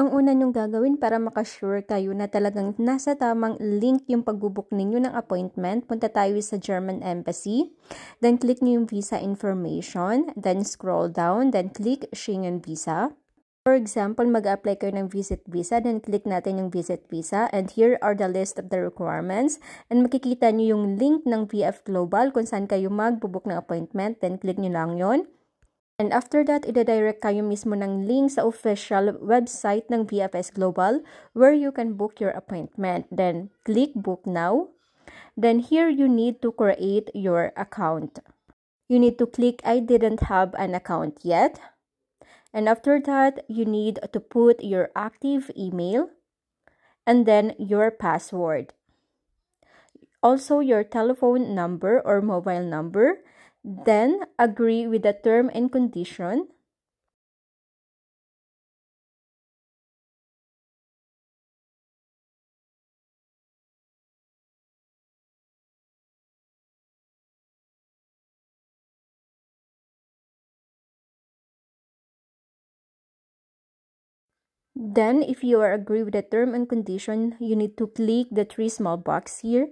Ang una nyong gagawin para makasure kayo na talagang nasa tamang link yung pagbubook ninyo ng appointment, punta tayo sa German Embassy. Then click nyo yung visa information. Then scroll down. Then click Schengen Visa. For example, mag-apply kayo ng visit visa. Then click natin yung visit visa. And here are the list of the requirements. And makikita nyo yung link ng VF Global kung saan kayo magbubook ng appointment. Then click nyo lang yon. And after that, ida-direct kayo mismo ng link sa official website ng VFS Global where you can book your appointment. Then, click Book Now. Then, here you need to create your account. You need to click I didn't have an account yet. And after that, you need to put your active email and then your password. Also, your telephone number or mobile number. Then, agree with the term and condition. Then, if you are agree with the term and condition, you need to click the 3 small box here.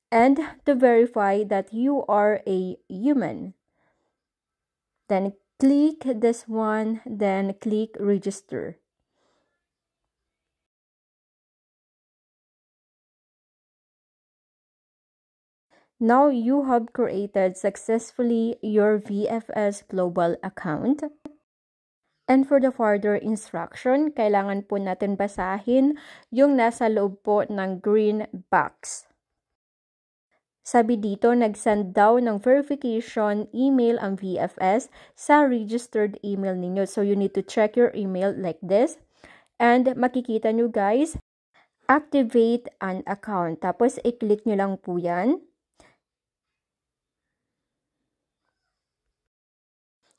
And to verify that you are a human. Then click this one, then click register. Now you have created successfully your VFS Global account. And for the further instruction, kailangan po natin basahin yung nasa loob po ng green box. Sabi dito, nag-send daw ng verification email ang VFS sa registered email ninyo. So, you need to check your email like this. And makikita nyo guys, activate an account. Tapos, i-click nyo lang po yan.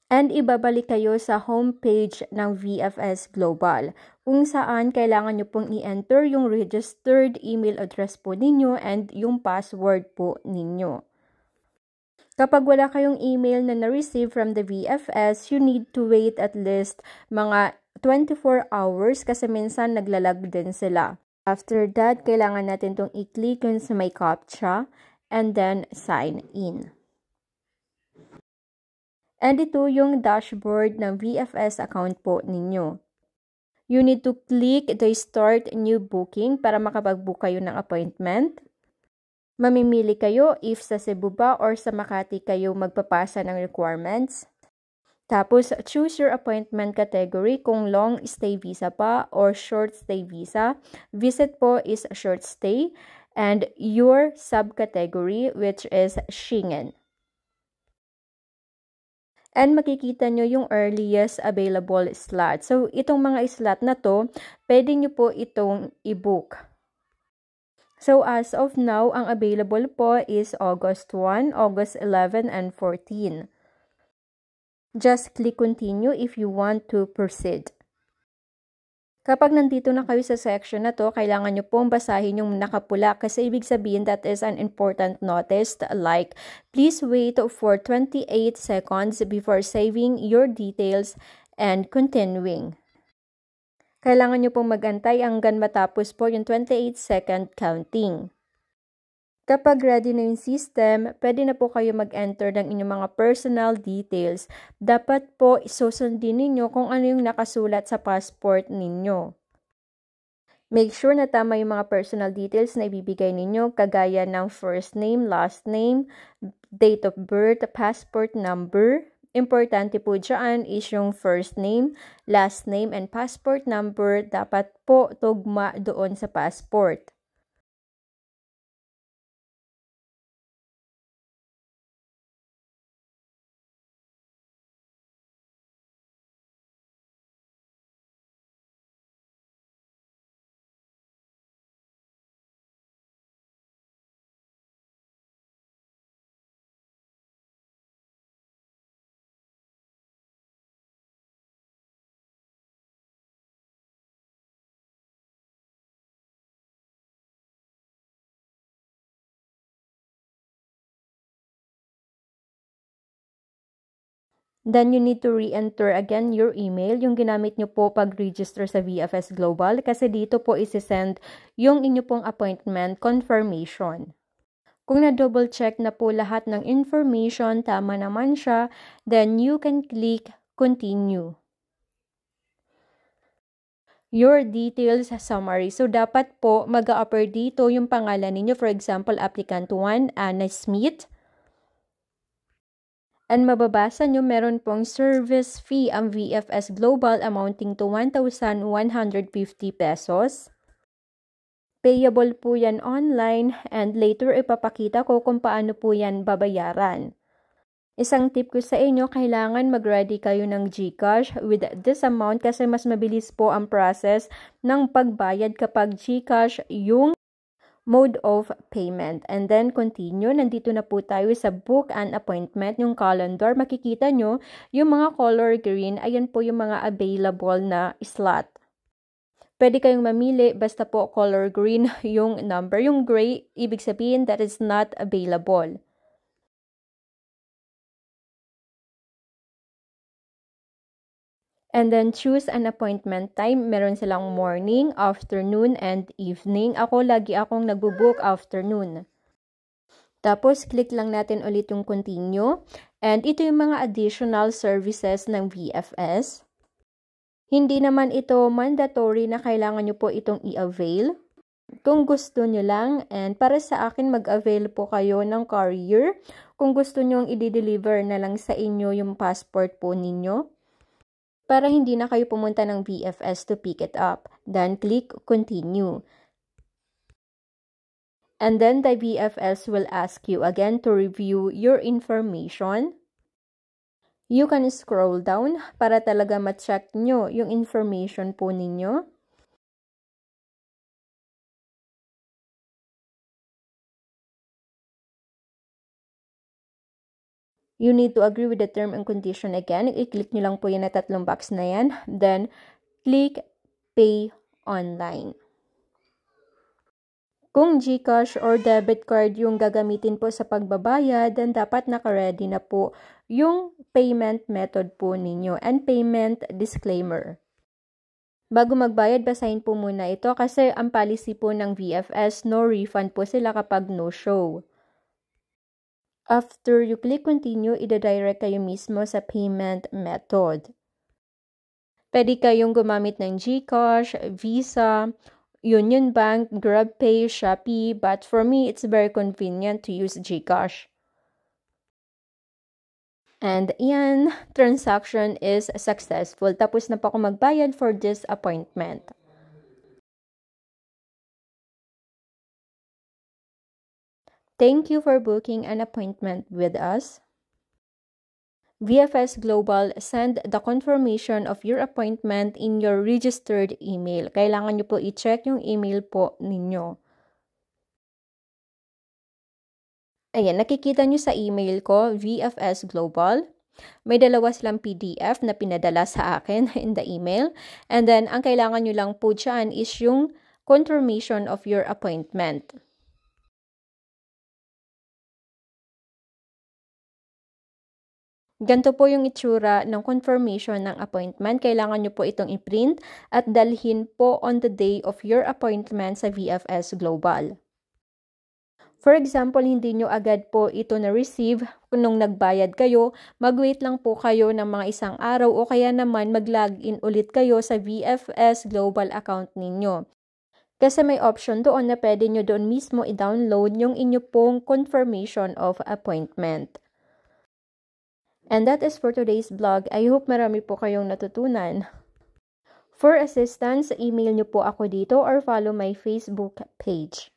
And ibabalik kayo sa homepage ng VFS Global, kung saan kailangan nyo pong i-enter yung registered email address po ninyo and yung password po ninyo. Kapag wala kayong email na na-receive from the VFS, you need to wait at least mga 24 hours kasi minsan naglalag din sila. After that, kailangan natin itong i-click yun sa may CAPTCHA and then sign in. And ito yung dashboard ng VFS account po ninyo. You need to click the Start New Booking para makapag-book kayo ng appointment. Mamimili kayo if sa Cebu ba or sa Makati kayo magpapasa ng requirements. Tapos, choose your appointment category kung long stay visa pa or short stay visa. Visit po is short stay and your subcategory which is Schengen. And makikita nyo yung earliest available slot. So, itong mga slot na to, pwede nyo po itong i-book. So, as of now, ang available po is August 1, August 11, and 14. Just click continue if you want to proceed. Kapag nandito na kayo sa section na to, kailangan nyo pong basahin yung nakapula kasi ibig sabihin that is an important notice like, please wait for 28 seconds before saving your details and continuing. Kailangan nyo pong mag-antay hanggang matapos po yung 28-second counting. Kapag ready na yung system, pwede na po kayo mag-enter ng inyong mga personal details. Dapat po isusundin ninyo kung ano yung nakasulat sa passport ninyo. Make sure na tama yung mga personal details na ibibigay ninyo, kagaya ng first name, last name, date of birth, passport number. Importante po dyan is yung first name, last name, and passport number. Dapat po tugma doon sa passport. Then you need to re-enter again your email, yung ginamit nyo po pag-register sa VFS Global, kasi dito po isi-send yung inyo pong appointment confirmation. Kung na-double check na po lahat ng information, tama naman siya, then you can click continue. Your details summary. So, dapat po mag-a-appear dito yung pangalan ninyo. For example, applicant 1, Anna Smith. And mababasa nyo, meron pong service fee ang VFS Global amounting to 1,150 pesos. Payable po yan online and later ipapakita ko kung paano po yan babayaran. Isang tip ko sa inyo, kailangan mag-ready kayo ng GCash with this amount kasi mas mabilis po ang process ng pagbayad kapag GCash yung mode of payment. And then continue, nandito na po tayo sa book and appointment, yung calendar. Makikita nyo yung mga color green, ayan po yung mga available na slot. Pwede kayong mamili, basta po color green yung number. Yung gray, ibig sabihin that is not available. And then choose an appointment time. Meron silang morning, afternoon, and evening. Lagi akong nagbo-book afternoon. Tapos, click lang natin ulit yung continue. And ito yung mga additional services ng VFS. Hindi naman ito mandatory na kailangan nyo po itong i-avail. Kung gusto nyo lang, and para sa akin, mag-avail po kayo ng courier. Kung gusto nyo i-deliver na lang sa inyo yung passport po ninyo, para hindi na kayo pumunta ng VFS to pick it up. Then, click continue. And then, the VFS will ask you again to review your information. You can scroll down para talaga ma-check nyo yung information po ninyo. You need to agree with the term and condition again. I-click nyo lang po yan na tatlong box na yan. Then, click Pay Online. Kung GCash or debit card yung gagamitin po sa pagbabayad, then dapat naka-ready na po yung payment method po ninyo and payment disclaimer. Bago magbayad, basahin po muna ito kasi ang policy po ng VFS, no refund po sila kapag no-show. After you click continue, ida-direct kayo mismo sa payment method. Pwede kayong gumamit ng GCash, Visa, Union Bank, GrabPay, Shopee, but for me, it's very convenient to use GCash. And yan, transaction is successful. Tapos na po ako magbayad for this appointment. Thank you for booking an appointment with us. VFS Global send the confirmation of your appointment in your registered email. Kailangan nyo po i-check yung email po ninyo. Ayan, nakikita nyo sa email ko, VFS Global. May dalawa silang PDF na pinadala sa akin in the email. And then, ang kailangan nyo lang po dyan is yung confirmation of your appointment. Ganito po yung itsura ng confirmation ng appointment. Kailangan nyo po itong i-print at dalhin po on the day of your appointment sa VFS Global. For example, hindi nyo agad po ito na-receive nung nagbayad kayo, mag-wait lang po kayo ng mga isang araw o kaya naman mag-login ulit kayo sa VFS Global account ninyo. Kasi may option doon na pwede nyo doon mismo i-download yung inyo pong confirmation of appointment. And that is for today's vlog. I hope marami po kayong natutunan. For assistance, email nyo po ako dito or follow my Facebook page.